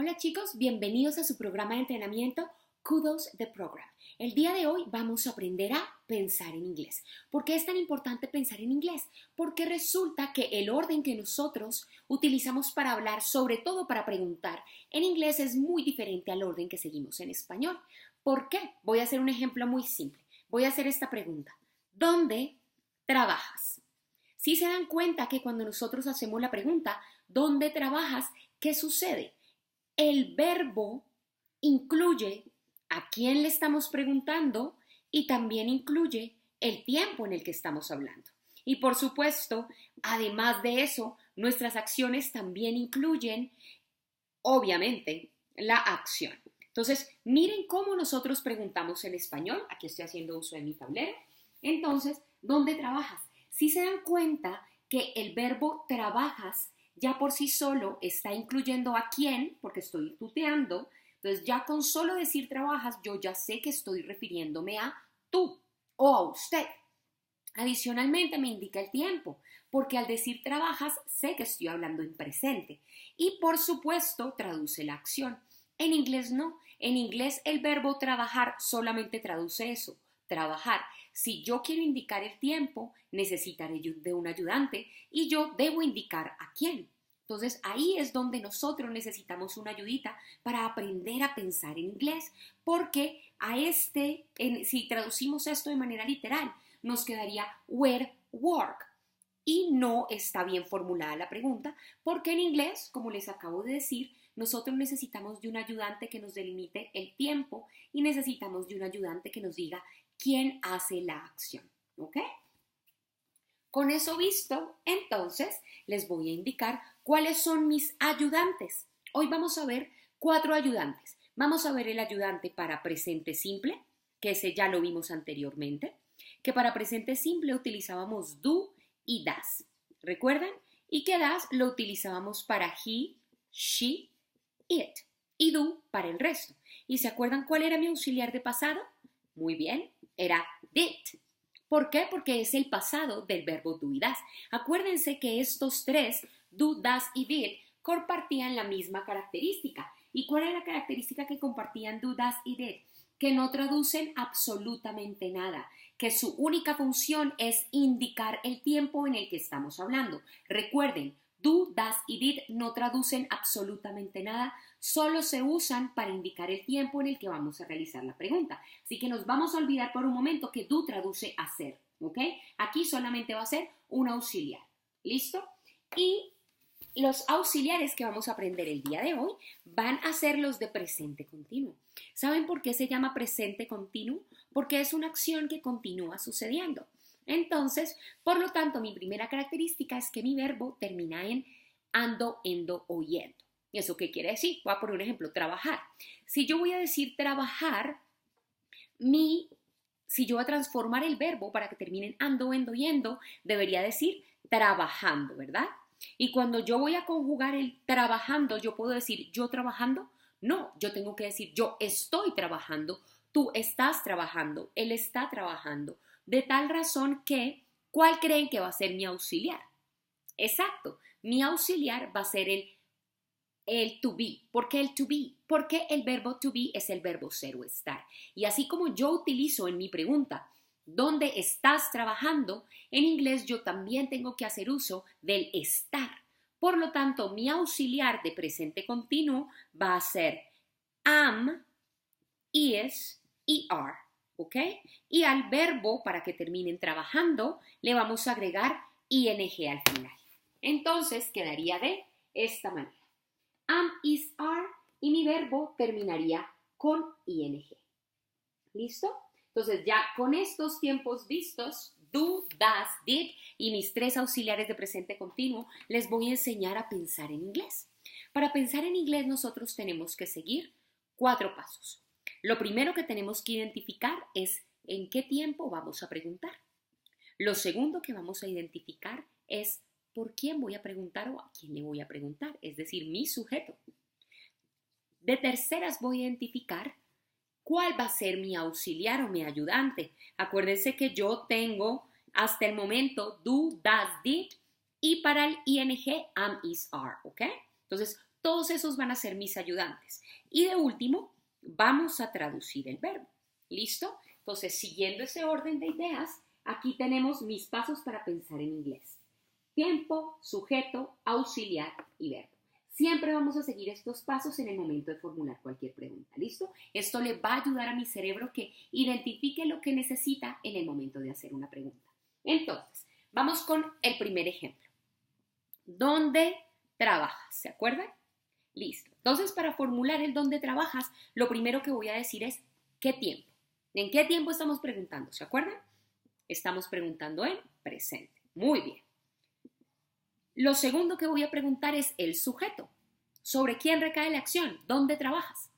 Hola chicos, bienvenidos a su programa de entrenamiento Kudos the Program. El día de hoy vamos a aprender a pensar en inglés. ¿Por qué es tan importante pensar en inglés? Porque resulta que el orden que nosotros utilizamos para hablar, sobre todo para preguntar, en inglés es muy diferente al orden que seguimos en español. ¿Por qué? Voy a hacer un ejemplo muy simple. Voy a hacer esta pregunta. ¿Dónde trabajas? Si se dan cuenta que cuando nosotros hacemos la pregunta, ¿dónde trabajas? ¿Qué sucede? El verbo incluye a quién le estamos preguntando y también incluye el tiempo en el que estamos hablando. Y por supuesto, además de eso, nuestras acciones también incluyen, obviamente, la acción. Entonces, miren cómo nosotros preguntamos en español. Aquí estoy haciendo uso de mi tablero. Entonces, ¿dónde trabajas? Si se dan cuenta que el verbo trabajas ya por sí solo está incluyendo a quién, porque estoy tuteando. Entonces ya con solo decir trabajas, yo ya sé que estoy refiriéndome a tú o a usted. Adicionalmente me indica el tiempo, porque al decir trabajas sé que estoy hablando en presente. Y por supuesto traduce la acción. En inglés no. En inglés el verbo trabajar solamente traduce eso, trabajar. Si yo quiero indicar el tiempo, necesitaré de un ayudante y yo debo indicar a quién. Entonces ahí es donde nosotros necesitamos una ayudita para aprender a pensar en inglés, porque si traducimos esto de manera literal, nos quedaría where work. Y no está bien formulada la pregunta, porque en inglés, como les acabo de decir, nosotros necesitamos de un ayudante que nos delimite el tiempo y necesitamos de un ayudante que nos diga quién hace la acción. ¿Ok? Con eso visto, entonces les voy a indicar cuáles son mis ayudantes. Hoy vamos a ver 4 ayudantes. Vamos a ver el ayudante para presente simple, que ese ya lo vimos anteriormente, que para presente simple utilizábamos do y das. ¿Recuerdan? Y que das lo utilizábamos para he, she, it. Y do para el resto. ¿Y se acuerdan cuál era mi auxiliar de pasado? Muy bien, era did. ¿Por qué? Porque es el pasado del verbo do y das. Acuérdense que estos tres, do, das y did, compartían la misma característica. ¿Y cuál es la característica que compartían do, das y did? Que no traducen absolutamente nada, que su única función es indicar el tiempo en el que estamos hablando. Recuerden, do, das y did no traducen absolutamente nada, solo se usan para indicar el tiempo en el que vamos a realizar la pregunta. Así que nos vamos a olvidar por un momento que do traduce hacer, ¿ok? Aquí solamente va a ser un auxiliar, ¿listo? Y los auxiliares que vamos a aprender el día de hoy van a ser los de presente continuo. ¿Saben por qué se llama presente continuo? Porque es una acción que continúa sucediendo. Entonces, por lo tanto, mi primera característica es que mi verbo termina en ando, endo o yendo. ¿Y eso qué quiere decir? Voy a poner un ejemplo, trabajar. Si yo voy a decir trabajar, si yo voy a transformar el verbo para que termine en ando, endo, yendo, debería decir trabajando, ¿verdad? Y cuando yo voy a conjugar el trabajando, ¿yo puedo decir yo trabajando? No, yo tengo que decir yo estoy trabajando, tú estás trabajando, él está trabajando. De tal razón que, ¿cuál creen que va a ser mi auxiliar? Exacto, mi auxiliar va a ser el to be. ¿Por qué el to be? Porque el verbo to be es el verbo ser o estar. Y así como yo utilizo en mi pregunta, ¿dónde estás trabajando? En inglés yo también tengo que hacer uso del estar. Por lo tanto, mi auxiliar de presente continuo va a ser am, is y are. ¿Ok? Y al verbo, para que terminen trabajando, le vamos a agregar ing al final. Entonces, quedaría de esta manera. Am, is, are y mi verbo terminaría con ing. ¿Listo? Entonces, ya con estos tiempos vistos, do, das, did y mis 3 auxiliares de presente continuo, les voy a enseñar a pensar en inglés. Para pensar en inglés, nosotros tenemos que seguir 4 pasos. Lo primero que tenemos que identificar es en qué tiempo vamos a preguntar. Lo segundo que vamos a identificar es por quién voy a preguntar o a quién le voy a preguntar, es decir, mi sujeto. De terceras voy a identificar cuál va a ser mi auxiliar o mi ayudante. Acuérdense que yo tengo hasta el momento do, das, did y para el ing am, is, are, ¿ok? Entonces, Todos esos van a ser mis ayudantes. Y de último, vamos a traducir el verbo. ¿Listo? Entonces, siguiendo ese orden de ideas, aquí tenemos mis pasos para pensar en inglés. Tiempo, sujeto, auxiliar y verbo. Siempre vamos a seguir estos pasos en el momento de formular cualquier pregunta. ¿Listo? Esto le va a ayudar a mi cerebro que identifique lo que necesita en el momento de hacer una pregunta. Entonces, vamos con el primer ejemplo. ¿Dónde trabajas? ¿Se acuerdan? Listo. Entonces, para formular el dónde trabajas, lo primero que voy a decir es ¿qué tiempo? ¿En qué tiempo estamos preguntando? ¿Se acuerdan? Estamos preguntando en presente. Muy bien. Lo segundo que voy a preguntar es el sujeto. ¿Sobre quién recae la acción? ¿Dónde trabajas?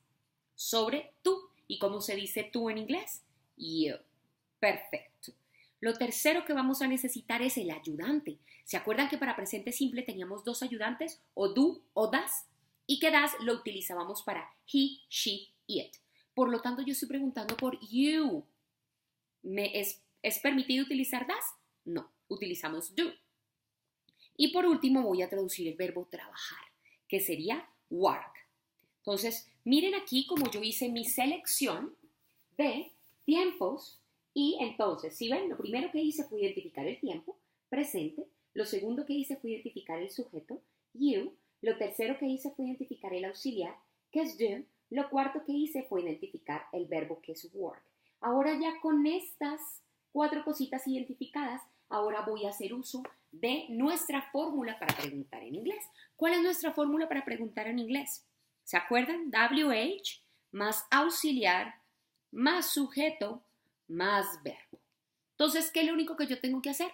Sobre tú. ¿Y cómo se dice tú en inglés? You. Perfecto. Lo tercero que vamos a necesitar es el ayudante. ¿Se acuerdan que para presente simple teníamos dos ayudantes? O do o das. Y que das lo utilizábamos para he, she, it. Por lo tanto, yo estoy preguntando por you. ¿Es permitido utilizar das? No, utilizamos do. Y por último voy a traducir el verbo trabajar, que sería work. Entonces, miren aquí como yo hice mi selección de tiempos y entonces, si ven, lo primero que hice fue identificar el tiempo, presente. Lo segundo que hice fue identificar el sujeto, you. Lo tercero que hice fue identificar el auxiliar, que es do. Lo cuarto que hice fue identificar el verbo, que es work. Ahora ya con estas 4 cositas identificadas, ahora voy a hacer uso de nuestra fórmula para preguntar en inglés. ¿Cuál es nuestra fórmula para preguntar en inglés? ¿Se acuerdan? WH más auxiliar más sujeto más verbo. Entonces, ¿qué es lo único que yo tengo que hacer?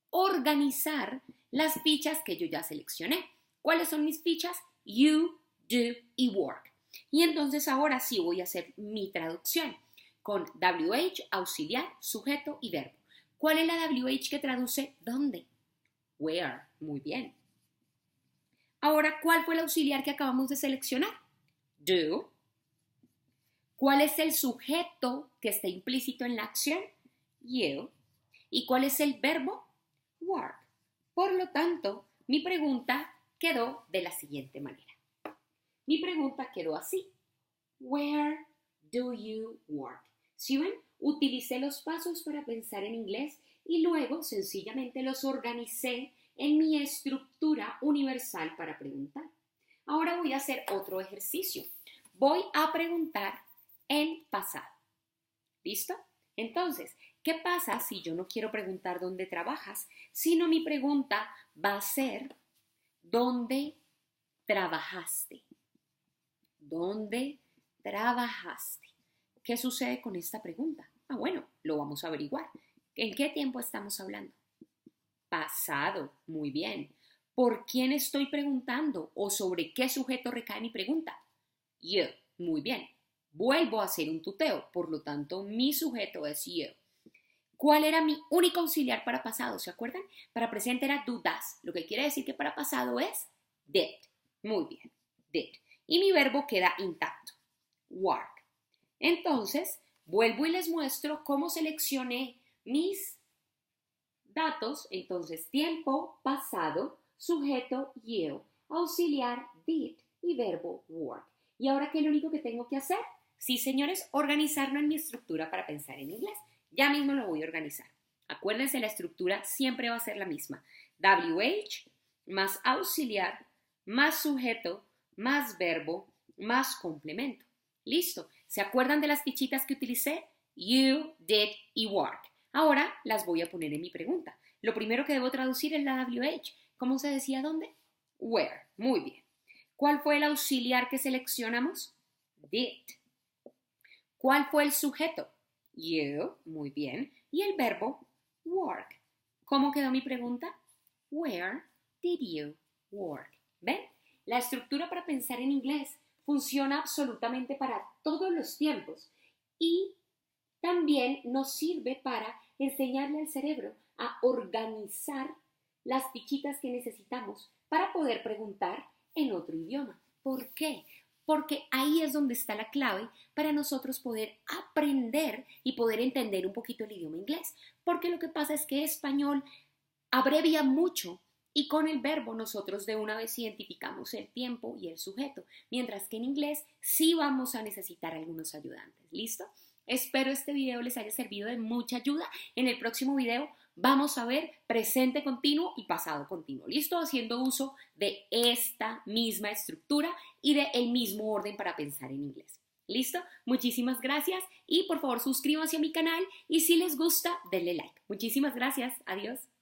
Organizar las fichas que yo ya seleccioné. ¿Cuáles son mis fichas? You, do y work. Y entonces ahora sí voy a hacer mi traducción con WH, auxiliar, sujeto y verbo. ¿Cuál es la WH que traduce dónde? Where. Muy bien. Ahora, ¿cuál fue el auxiliar que acabamos de seleccionar? Do. ¿Cuál es el sujeto que está implícito en la acción? You. ¿Y cuál es el verbo? Work. Por lo tanto, mi pregunta quedó de la siguiente manera. Mi pregunta quedó así. Where do you work? ¿Sí ven? Utilicé los pasos para pensar en inglés y luego sencillamente los organicé en mi estructura universal para preguntar. Ahora voy a hacer otro ejercicio. Voy a preguntar en pasado. ¿Listo? Entonces, ¿qué pasa si yo no quiero preguntar dónde trabajas, sino mi pregunta va a ser ¿dónde trabajaste? ¿Dónde trabajaste? ¿Qué sucede con esta pregunta? Bueno, lo vamos a averiguar. ¿En qué tiempo estamos hablando? Pasado. Muy bien. ¿Por quién estoy preguntando o sobre qué sujeto recae mi pregunta? You. Muy bien. Vuelvo a hacer un tuteo, por lo tanto, mi sujeto es you. ¿Cuál era mi único auxiliar para pasado? ¿Se acuerdan? Para presente era do, das, lo que quiere decir que para pasado es did. Muy bien, did. Y mi verbo queda intacto, work. Entonces, vuelvo y les muestro cómo seleccioné mis datos. Entonces, tiempo, pasado, sujeto, you, auxiliar, did y verbo, work. ¿Y ahora qué es lo único que tengo que hacer? Sí, señores, organizarlo en mi estructura para pensar en inglés. Ya mismo lo voy a organizar. Acuérdense, la estructura siempre va a ser la misma. WH más auxiliar más sujeto más verbo más complemento. Listo. ¿Se acuerdan de las fichitas que utilicé? You, did y work. Ahora las voy a poner en mi pregunta. Lo primero que debo traducir es la WH. ¿Cómo se decía dónde? Where. Muy bien. ¿Cuál fue el auxiliar que seleccionamos? Did. ¿Cuál fue el sujeto? You. Muy bien. Y el verbo? Work. ¿Cómo quedó mi pregunta? Where did you work? ¿Ven? La estructura para pensar en inglés funciona absolutamente para todos los tiempos y también nos sirve para enseñarle al cerebro a organizar las fichitas que necesitamos para poder preguntar en otro idioma. ¿Por qué? Porque ahí es donde está la clave para nosotros poder aprender y poder entender un poquito el idioma inglés. Porque lo que pasa es que español abrevia mucho Y con el verbo nosotros de una vez identificamos el tiempo y el sujeto, mientras que en inglés sí vamos a necesitar algunos ayudantes. ¿Listo? Espero este video les haya servido de mucha ayuda. En el próximo video vamos a ver presente continuo y pasado continuo. ¿Listo? Haciendo uso de esta misma estructura y del mismo orden para pensar en inglés. ¿Listo? Muchísimas gracias y por favor suscríbanse a mi canal y si les gusta denle like. Muchísimas gracias. Adiós.